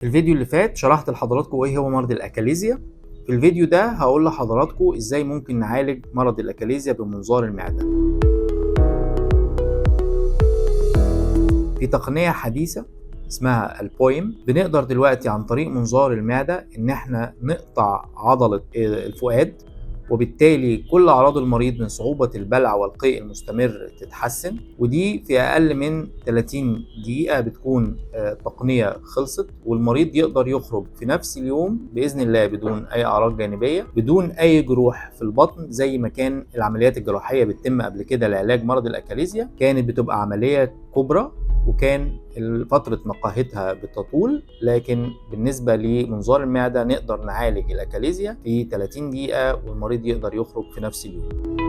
في الفيديو اللي فات شرحت لحضراتكم ايه هو مرض الاكاليزيا. في الفيديو ده هقول لحضراتكم ازاي ممكن نعالج مرض الاكاليزيا بمنظار المعدة. في تقنية حديثة اسمها البويم بنقدر دلوقتي عن طريق منظار المعدة ان احنا نقطع عضلة الفؤاد، وبالتالي كل اعراض المريض من صعوبة البلع والقيء المستمر تتحسن، ودي في اقل من 30 دقيقة بتكون التقنية خلصت، والمريض يقدر يخرج في نفس اليوم باذن الله بدون اي اعراض جانبية، بدون اي جروح في البطن، زي ما كان العمليات الجراحية بتتم قبل كده لعلاج مرض الاكاليزيا. كانت بتبقى عملية كبرى وكان فترة نقاهتها بتطول، لكن بالنسبة لمنظار المعدة نقدر نعالج الأكاليزيا في 30 دقيقة والمريض يقدر يخرج في نفس اليوم.